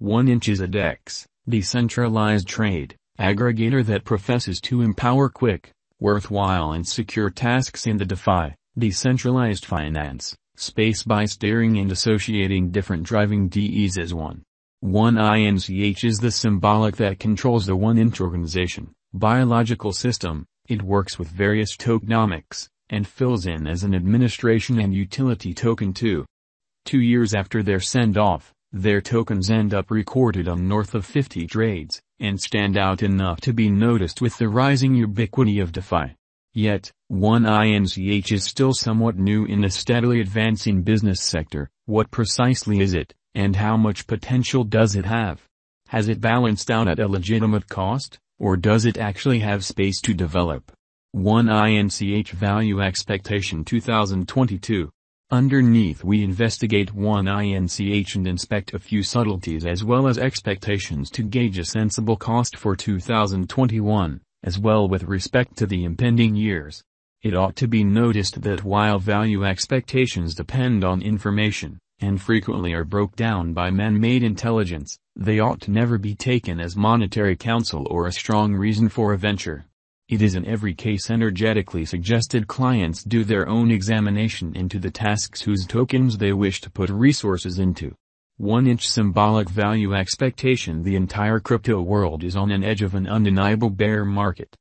1inch is a DEX, decentralized trade aggregator that professes to empower quick, worthwhile and secure tasks in the DeFi, decentralized finance, space by steering and associating different driving DEs as one. 1inch is the symbolic that controls the 1inch organization, biological system. It works with various tokenomics, and fills in as an administration and utility token too. 2 years after their send-off, their tokens end up recorded on north of 50 trades, and stand out enough to be noticed with the rising ubiquity of DeFi. Yet, 1inch is still somewhat new in the steadily advancing business sector. What precisely is it, and how much potential does it have? Has it balanced out at a legitimate cost, or does it actually have space to develop? 1inch Value Expectation 2022. Underneath we investigate 1inch and inspect a few subtleties as well as expectations to gauge a sensible cost for 2021, as well with respect to the impending years. It ought to be noticed that while value expectations depend on information, and frequently are broke down by man-made intelligence, they ought never be taken as monetary counsel or a strong reason for a venture. It is in every case energetically suggested clients do their own examination into the tasks whose tokens they wish to put resources into. 1inch Symbolic Value Expectation. The entire crypto world is on an edge of an undeniable bear market.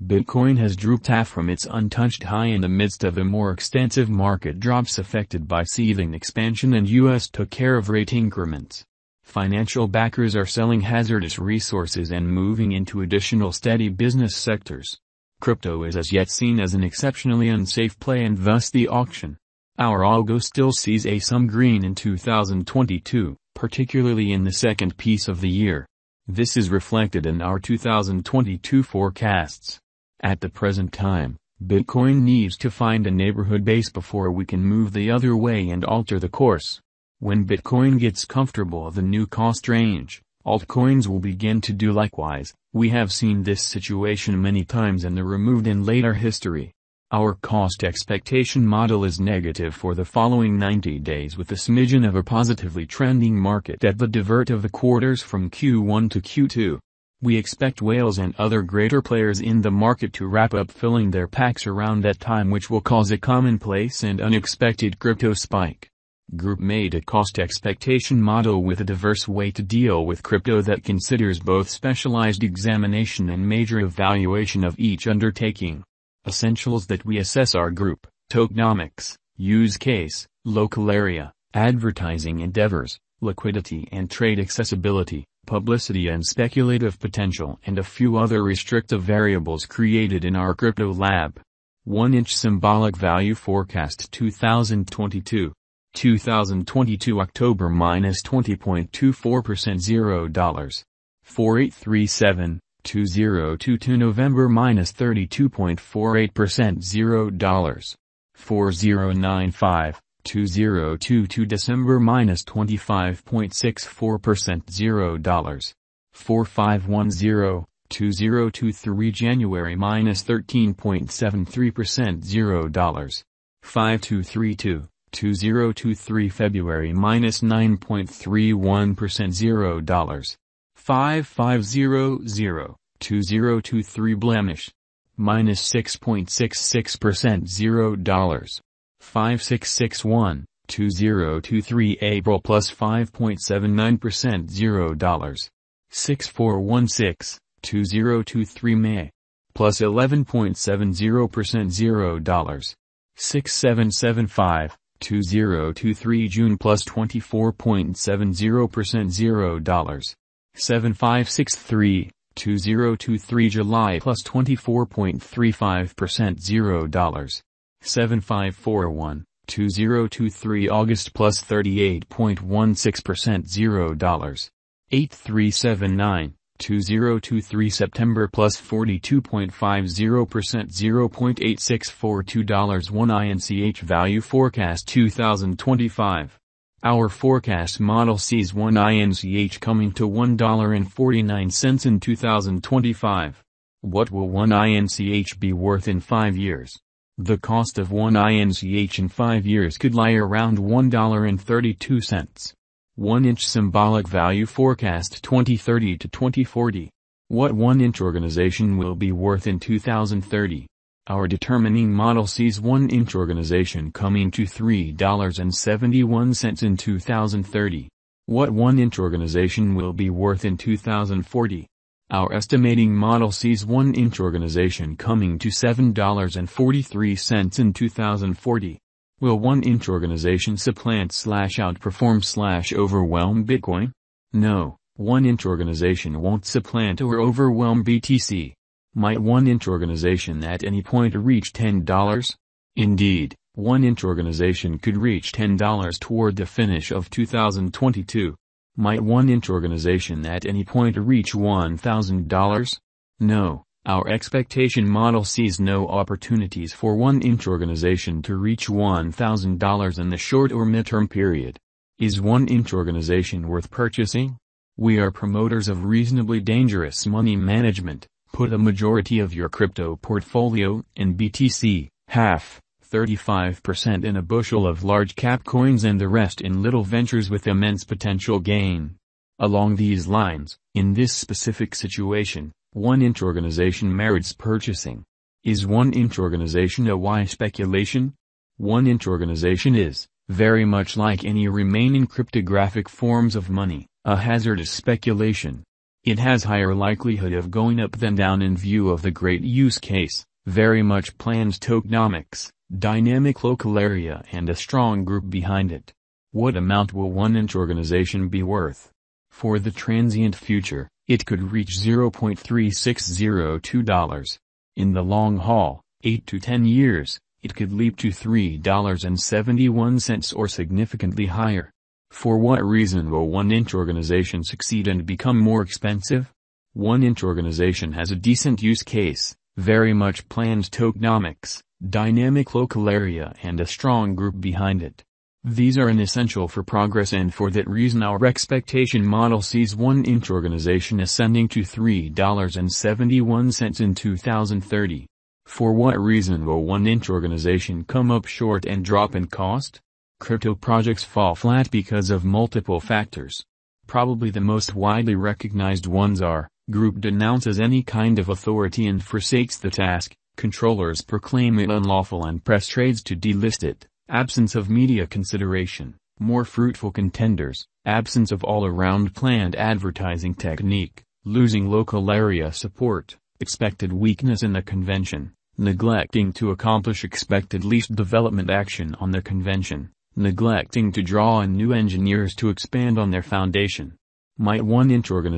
Bitcoin has drooped half from its untouched high in the midst of a more extensive market drops affected by seething expansion, and US took care of rate increments. Financial backers are selling hazardous resources and moving into additional steady business sectors. Crypto is as yet seen as an exceptionally unsafe play, and thus the auction. Our algo still sees some green in 2022, particularly in the second piece of the year. This is reflected in our 2022 forecasts. At the present time, Bitcoin needs to find a neighborhood base before we can move the other way and alter the course. When Bitcoin gets comfortable the new cost range, altcoins will begin to do likewise. We have seen this situation many times in the removed and later history. Our cost expectation model is negative for the following 90 days with a smidgen of a positively trending market at the divert of the quarters from Q1 to Q2. We expect whales and other greater players in the market to wrap up filling their packs around that time, which will cause a commonplace and unexpected crypto spike. Group made a cost expectation model with a diverse way to deal with crypto that considers both specialized examination and major evaluation of each undertaking. Essentials that we assess are group, tokenomics, use case, local area, advertising endeavors, liquidity and trade accessibility, publicity and speculative potential, and a few other restrictive variables created in our crypto lab. 1inch Symbolic Value Forecast 2022. 2022 October minus 20.24% $0. 4837, 2022 November minus 32.48% $0. 4095, 2022 December minus 25.64% $0. 4510, 2023 January minus 13.73% $0. 5232, 2023 February minus 9.31% $0. 5500, 2023 Blemish, minus 6.66% $0. 5661, 2023 April plus 5.79% $0. 6416, 2023 May, plus 11.70% $0. 6775, 2023 June plus 24.70% $0. 7563, 2023 July plus 24.35% $0. 7541, 2023 August plus 38.16% $0. 8379, 2023 September plus 42.50% $0.8642 1inch Value Forecast 2025. Our forecast model sees 1inch coming to $1.49 in 2025. What will 1inch be worth in 5 years? The cost of 1inch in 5 years could lie around $1.32. 1-inch symbolic value forecast 2030 to 2040. What 1-inch organization will be worth in 2030? Our determining model sees 1-inch organization coming to $3.71 in 2030. What 1-inch organization will be worth in 2040? Our estimating model sees 1-inch organization coming to $7.43 in 2040. Will 1-inch organization supplant/outperform/overwhelm Bitcoin? No, 1-inch organization won't supplant or overwhelm BTC. Might 1-inch organization at any point reach $10? Indeed, 1-inch organization could reach $10 toward the finish of 2022. Might 1-inch organization at any point reach $1,000? No, our expectation model sees no opportunities for 1-inch organization to reach $1,000 in the short or midterm period. Is 1-inch organization worth purchasing? We are promoters of reasonably dangerous money management. Put a majority of your crypto portfolio in BTC, half, 35% in a bushel of large-cap coins and the rest in little ventures with immense potential gain. Along these lines, in this specific situation, 1-inch organization merits purchasing. Is 1-inch organization a wise speculation? 1-inch organization is, very much like any remaining cryptographic forms of money, a hazardous speculation. It has higher likelihood of going up than down in view of the great use case, very much planned tokenomics, dynamic local area and a strong group behind it. What amount will 1-inch organization be worth? For the transient future, it could reach $0.3602. In the long haul, 8 to 10 years, it could leap to $3.71 or significantly higher. For what reason will 1-inch organization succeed and become more expensive? 1-inch organization has a decent use case, very much planned tokenomics, dynamic local area and a strong group behind it. These are an essential for progress, and for that reason our expectation model sees 1-inch organization ascending to $3.71 in 2030. For what reason will 1-inch organization come up short and drop in cost? Crypto projects fall flat because of multiple factors. Probably the most widely recognized ones are, group denounces any kind of authority and forsakes the task, controllers proclaim it unlawful and press trades to delist it, absence of media consideration, more fruitful contenders, absence of all-around planned advertising technique, losing local area support, expected weakness in the convention, neglecting to accomplish expected least development action on the convention, neglecting to draw in new engineers to expand on their foundation. Might 1-inch organization